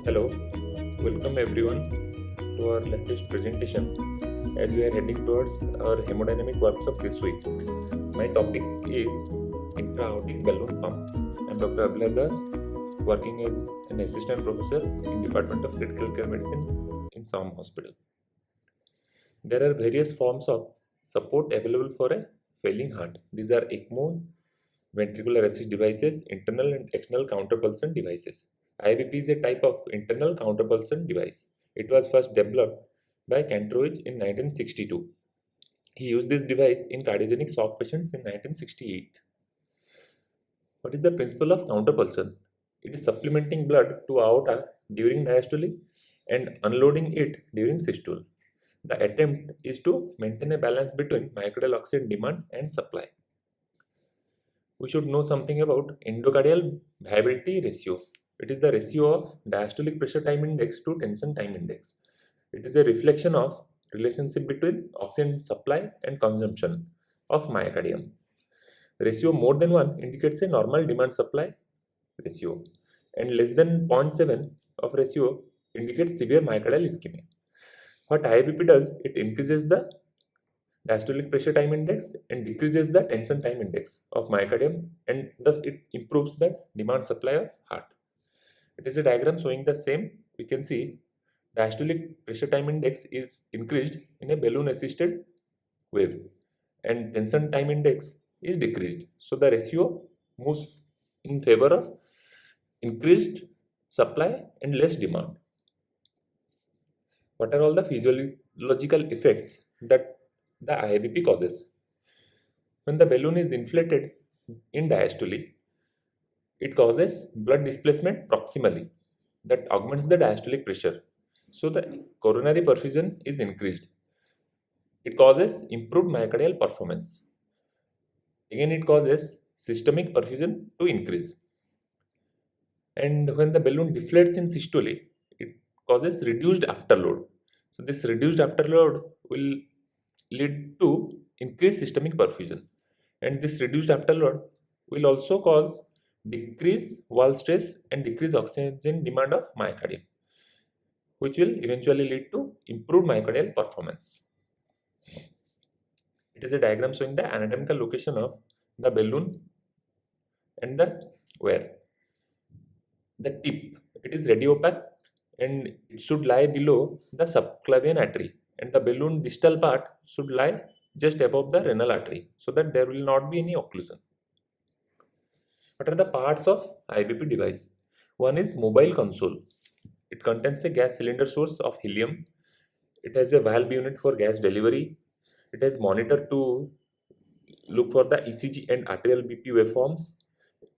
Hello, welcome everyone to our latest presentation as we are heading towards our hemodynamic workshop this week. My topic is Intra Aortic balloon pump. I'm Dr. Abhilash, working as an assistant professor in Department of Critical Care Medicine in SOM Hospital. There are various forms of support available for a failing heart. These are ECMO, ventricular assist devices, internal and external counterpulsion devices. iabp is a type of internal counterpulsion device. It was first developed by Contraindications in 1962. He used this device in cardiogenic shock patients in 1968. What is the principle of counterpulsion? It is supplementing blood to aorta during diastole and unloading it during systole. The attempt is to maintain a balance between myocardial oxygen demand and supply. We should know something about endocardial viability ratio. It is the ratio of diastolic pressure time index to tension time index. It is a reflection of relationship between oxygen supply and consumption of myocardium. Ratio more than 1 indicates a normal demand supply ratio, and less than 0.7 of ratio indicates severe myocardial ischemia. What iabp does, it increases the diastolic pressure time index and decreases the tension time index of myocardium, and thus it improves the demand supply of heart. It is a diagram showing the same. We can see diastolic pressure time index is increased in a balloon assisted wave and tension time index is decreased. So the ratio moves in favor of increased supply and less demand. What are all the physiological effects that the iabp causes? When the balloon is inflated in diastole, it causes blood displacement proximally that augments the diastolic pressure. So the coronary perfusion is increased. It causes improved myocardial performance. Again, it causes systemic perfusion to increase. And when the balloon deflates in systole, it causes reduced afterload. So this reduced afterload will lead to increased systemic perfusion. And this reduced afterload will also cause decrease wall stress and decrease oxygen demand of myocardium, which will eventually lead to improved myocardial performance. It is a diagram showing the anatomical location of the balloon and the wear. The tip, it is radiopaque and it should lie below the subclavian artery, and the balloon distal part should lie just above the renal artery so that there will not be any occlusion. What are the parts of iabp device? One is mobile console. It contains a gas cylinder source of helium. It has a valve unit for gas delivery. It has monitor to look for the ECG and arterial BP waveforms.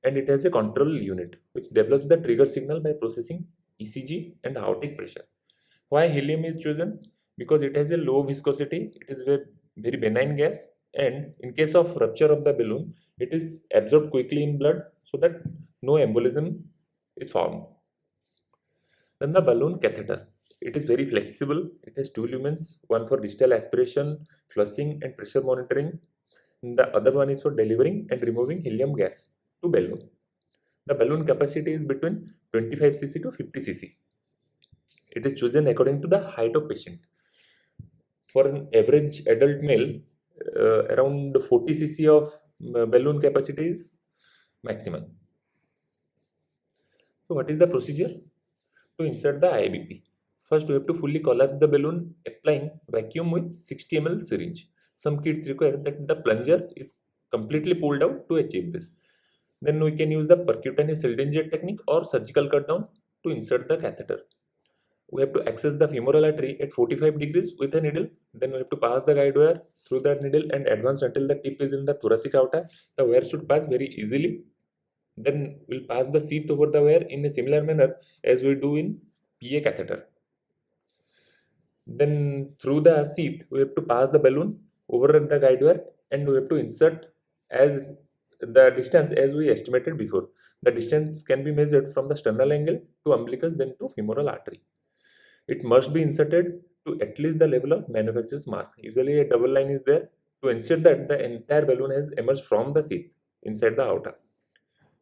And it has a control unit which develops the trigger signal by processing ECG and aortic pressure. Why helium is chosen? Because it has a low viscosity, it is a very benign gas, and in case of rupture of the balloon, it is absorbed quickly in blood so that no embolism is formed. Then the balloon catheter. It is very flexible. It has two lumens, one for distal aspiration, flushing and pressure monitoring, and the other one is for delivering and removing helium gas to balloon. The balloon capacity is between 25 cc to 50 cc. It is chosen according to the height of patient. For an average adult male, around 40 cc of balloon capacity is maximum. So what is the procedure? To insert the iabp, first we have to fully collapse the balloon, applying vacuum with 60 ml syringe. Some kits require that the plunger is completely pulled out to achieve this. Then we can use the percutaneous Selden jet technique or surgical cut down to insert the catheter. We have to access the femoral artery at 45 degrees with a needle. Then we have to pass the guide wire through that needle and advance until the tip is in the thoracic aorta. The wire should pass very easily. Then we'll pass the sheath over the wire in a similar manner as we do in PA catheter. Then through the sheath, we have to pass the balloon over the guide wire and we have to insert as the distance as we estimated before. The distance can be measured from the sternal angle to umbilicus, then to femoral artery. It must be inserted to at least the level of manufacturer's mark. Usually a double line is there to ensure that the entire balloon has emerged from the sheath inside the aorta.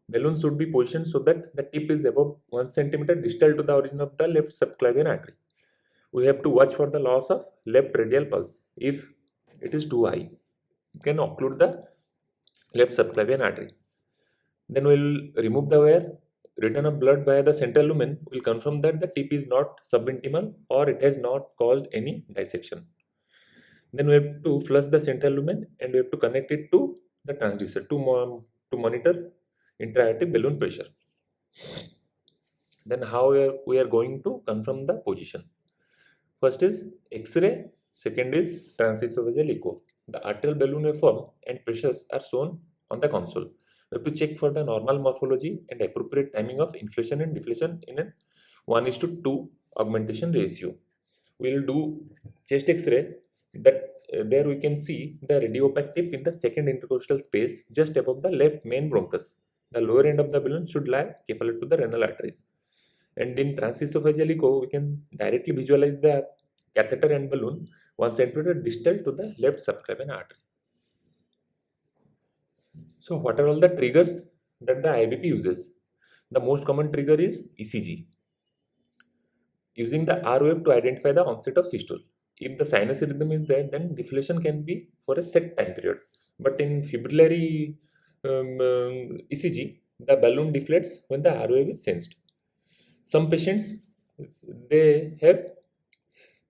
Balloon should be positioned so that the tip is above 1 centimeter distal to the origin of the left subclavian artery. We have to watch for the loss of left radial pulse. If it is too high, you can occlude the left subclavian artery. Then we will remove the wire. Return of blood via the central lumen will confirm that the tip is not subintimal or it has not caused any dissection. Then we have to flush the central lumen and we have to connect it to the transducer to monitor intra-aortic balloon pressure. Then how we are going to confirm the position? First is X-ray, second is transesophageal echo. The arterial balloon waveform and pressures are shown on the console. We have to check for the normal morphology and appropriate timing of inflation and deflation in a 1:2 augmentation ratio. We will do chest X-ray. That there we can see the radiopaque tip in the second intercostal space just above the left main bronchus. The lower end of the balloon should lie cephalad to the renal arteries. And in transesophageal echo, we can directly visualize the catheter and balloon 1 centimeter distal to the left subclavian artery. So what are all the triggers that the IBP uses? The most common trigger is ECG, using the R wave to identify the onset of systole. If the sinus rhythm is there, then deflation can be for a set time period. But in fibrillary ECG, the balloon deflates when the R wave is sensed. Some patients, they have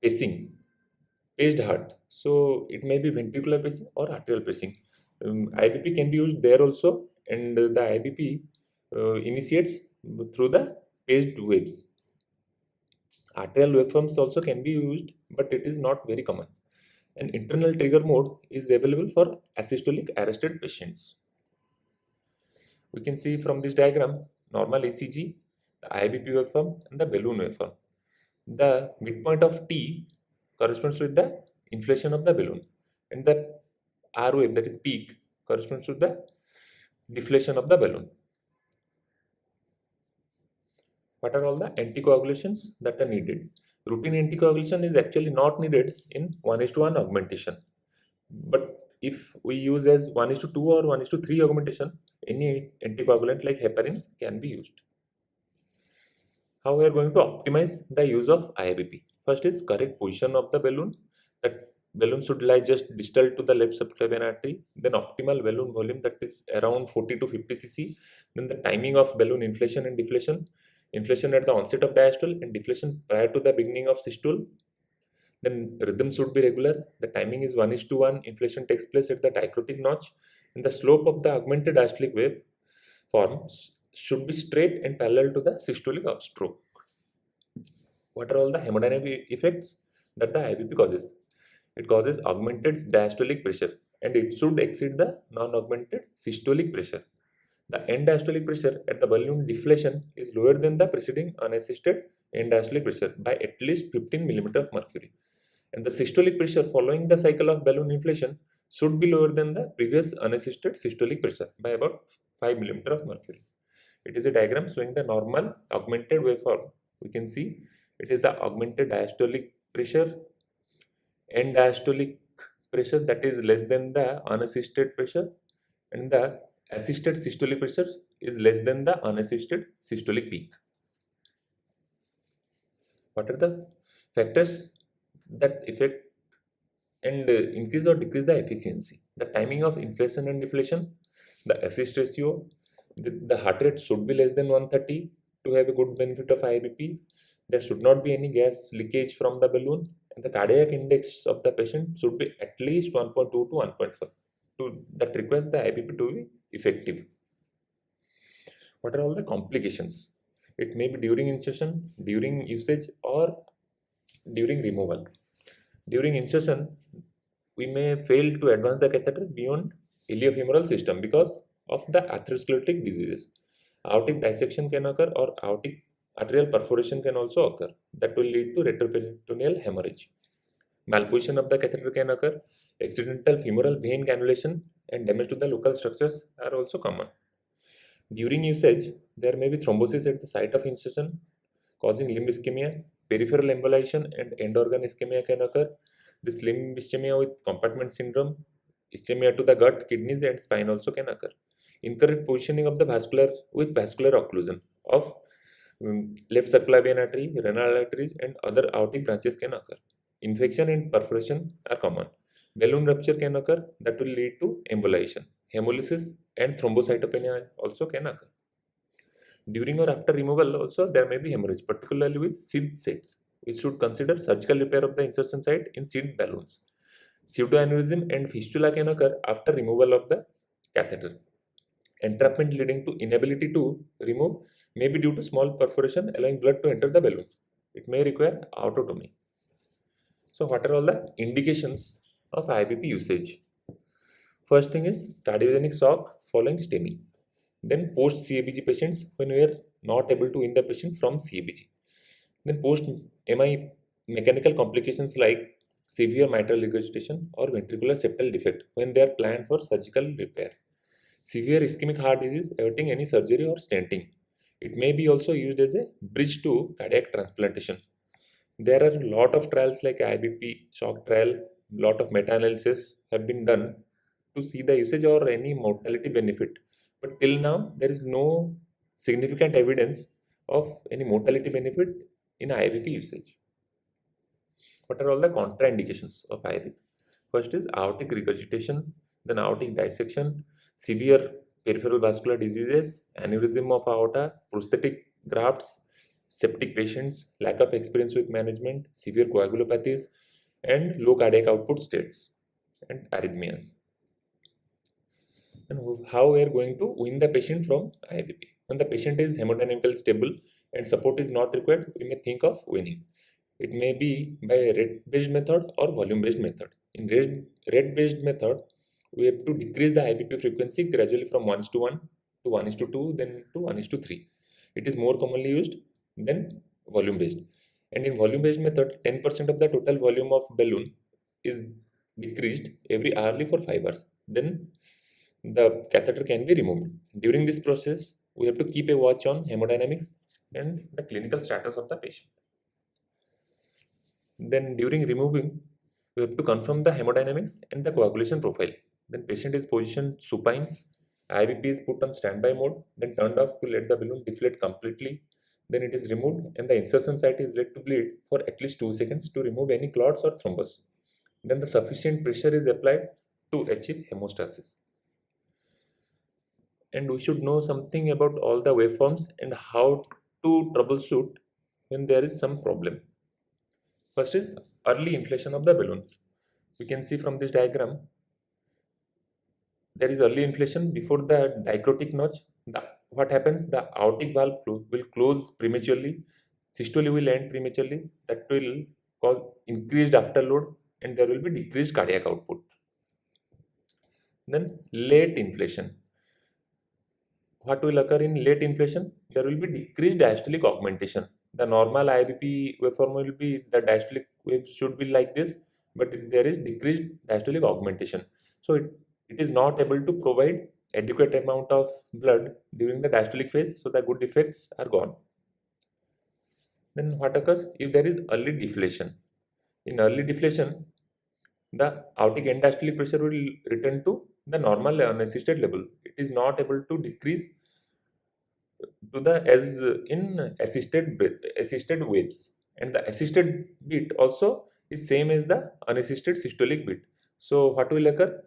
paced heart. So it may be ventricular pacing or arterial pacing. IBP can be used there also, and the IBP initiates through the paced waves. Arterial waveforms also can be used, but it is not very common. An internal trigger mode is available for asystolic arrested patients. We can see from this diagram normal ECG, the IBP waveform, and the balloon waveform. The midpoint of T corresponds with the inflation of the balloon, and the R wave, that is peak, corresponds to the deflation of the balloon. What are all the anticoagulations that are needed? Routine anticoagulation is actually not needed in 1:1 augmentation. But if we use as 1:2 or 1:3 augmentation, any anticoagulant like heparin can be used. How we are going to optimize the use of iabp? First is correct position of the balloon. That balloon should lie just distal to the left subclavian artery. Then optimal balloon volume, that is around 40 to 50 cc. Then the timing of balloon inflation and deflation. Inflation at the onset of diastole and deflation prior to the beginning of systole. Then rhythm should be regular. The timing is 1:1. Inflation takes place at the dicrotic notch. And the slope of the augmented diastolic wave forms should be straight and parallel to the systolic upstroke. What are all the hemodynamic effects that the IBP causes? It causes augmented diastolic pressure, and it should exceed the non-augmented systolic pressure. The end diastolic pressure at the balloon deflation is lower than the preceding unassisted end diastolic pressure by at least 15 mm of mercury. And the systolic pressure following the cycle of balloon inflation should be lower than the previous unassisted systolic pressure by about 5 mm of mercury. It is a diagram showing the normal augmented waveform. We can see it is the augmented diastolic pressure, end diastolic pressure, that is less than the unassisted pressure, and the assisted systolic pressure is less than the unassisted systolic peak. What are the factors that affect and increase or decrease the efficiency? The timing of inflation and deflation, the assist ratio, the heart rate should be less than 130 to have a good benefit of IBP. There should not be any gas leakage from the balloon, and the cardiac index of the patient should be at least 1.2 to 1.4. That requires the IBP to be effective. What are all the complications? It may be during insertion, during usage, or during removal. During insertion, we may fail to advance the catheter beyond iliofemoral system because of the atherosclerotic diseases. Aortic dissection can occur, or aortic arterial perforation can also occur. That will lead to retroperitoneal hemorrhage. Malposition of the catheter can occur. Accidental femoral vein cannulation and damage to the local structures are also common. During usage, there may be thrombosis at the site of insertion, causing limb ischemia. Peripheral embolization and end organ ischemia can occur. This limb ischemia with compartment syndrome, ischemia to the gut, kidneys, and spine also can occur. Incorrect positioning of the vascular with vascular occlusion of left circulating artery, renal arteries, and other aortic branches can occur. Infection and perforation are common. Balloon rupture can occur that will lead to embolization. Hemolysis and thrombocytopenia also can occur. During or after removal also there may be hemorrhage, particularly with seed sets. We should consider surgical repair of the insertion site in seed balloons. Pseudoaneurysm and fistula can occur after removal of the catheter. Entrapment leading to inability to remove may be due to small perforation allowing blood to enter the balloon. It may require aortotomy. So what are all the indications of IBP usage? First thing is cardiogenic shock following STEMI. Then post CABG patients when we are not able to wean the patient from CABG. Then post MI mechanical complications like severe mitral regurgitation or ventricular septal defect when they are planned for surgical repair. Severe ischemic heart disease awaiting any surgery or stenting. It may be also used as a bridge to cardiac transplantation. There are a lot of trials like IBP shock trial, lot of meta-analysis have been done to see the usage or any mortality benefit. But till now, there is no significant evidence of any mortality benefit in IBP usage. What are all the contraindications of IBP? First is aortic regurgitation, then aortic dissection, severe peripheral vascular diseases, aneurysm of aorta, prosthetic grafts, septic patients, lack of experience with management, severe coagulopathies, and low cardiac output states and arrhythmias. And how we are going to wean the patient from IBP? When the patient is hemodynamically stable and support is not required, we may think of weaning. It may be by a rate-based method or volume-based method. In rate-based method, we have to decrease the IBP frequency gradually from 1:1 to 1:2, then to 1:3. It is more commonly used than volume-based. And in volume-based method, 10% of the total volume of balloon is decreased every hourly for 5 hours. Then the catheter can be removed. During this process, we have to keep a watch on hemodynamics and the clinical status of the patient. Then during removing, we have to confirm the hemodynamics and the coagulation profile. Then patient is positioned supine, IBP is put on standby mode, then turned off to let the balloon deflate completely. Then it is removed and the insertion site is let to bleed for at least 2 seconds to remove any clots or thrombus. Then the sufficient pressure is applied to achieve hemostasis. And we should know something about all the waveforms and how to troubleshoot when there is some problem. First is early inflation of the balloon. We can see from this diagram, there is early inflation before the dicrotic notch. What happens? The aortic valve will close prematurely, systole will end prematurely. That will cause increased afterload and there will be decreased cardiac output. Then late inflation. What will occur in late inflation? There will be decreased diastolic augmentation. The normal IBP waveform will be, the diastolic wave should be like this, but there is decreased diastolic augmentation. So it is not able to provide adequate amount of blood during the diastolic phase, so the good effects are gone. Then what occurs if there is early deflation? In early deflation, the aortic end diastolic pressure will return to the normal unassisted level. It is not able to decrease to the as in assisted waves, and the assisted beat also is same as the unassisted systolic beat. So what will occur?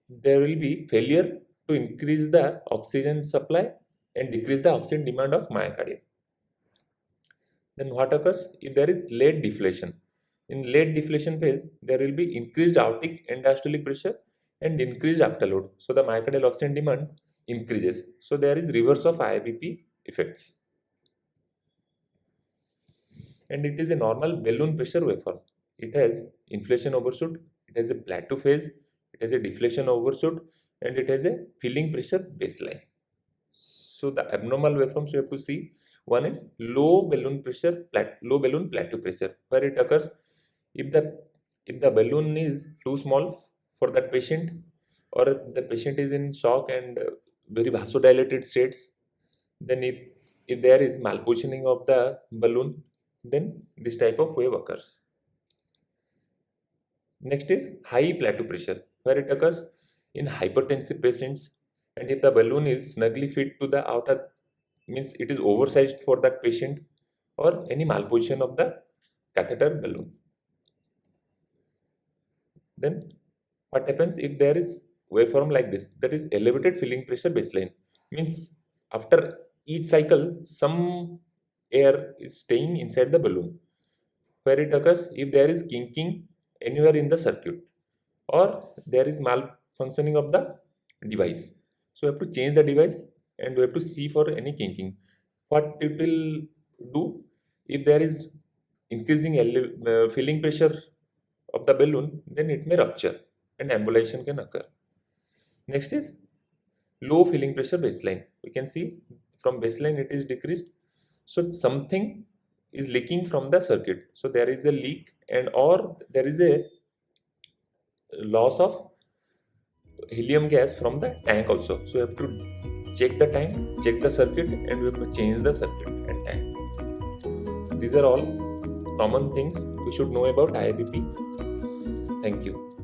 There will be failure to increase the oxygen supply and decrease the oxygen demand of myocardium. Then what occurs if there is late deflation? In late deflation phase, there will be increased aortic end diastolic pressure and increased afterload. So the myocardial oxygen demand increases. So there is reverse of IBP effects. And it is a normal balloon pressure waveform. It has inflation overshoot, it has a plateau phase, it has a deflation overshoot, and it has a filling pressure baseline. So the abnormal waveforms you have to see. One is low balloon plateau pressure, where it occurs if the balloon is too small for that patient, or if the patient is in shock and very vasodilated states. Then if there is malpositioning of the balloon, then this type of wave occurs. Next is high plateau pressure, where it occurs in hypertensive patients and if the balloon is snugly fit to the outer, means it is oversized for that patient, or any malposition of the catheter balloon. Then what happens if there is waveform like this, that is elevated filling pressure baseline, means after each cycle some air is staying inside the balloon. Where it occurs if there is kinking anywhere in the circuit, or there is malfunctioning of the device. So we have to change the device and we have to see for any kinking. What it will do, if there is increasing filling pressure of the balloon, then it may rupture and embolization can occur. Next is low filling pressure baseline. We can see from baseline it is decreased, so something is leaking from the circuit. So there is a leak, and or there is a loss of helium gas from the tank also. So we have to check the tank, check the circuit, and we have to change the circuit and tank. These are all common things we should know about iabp. Thank you.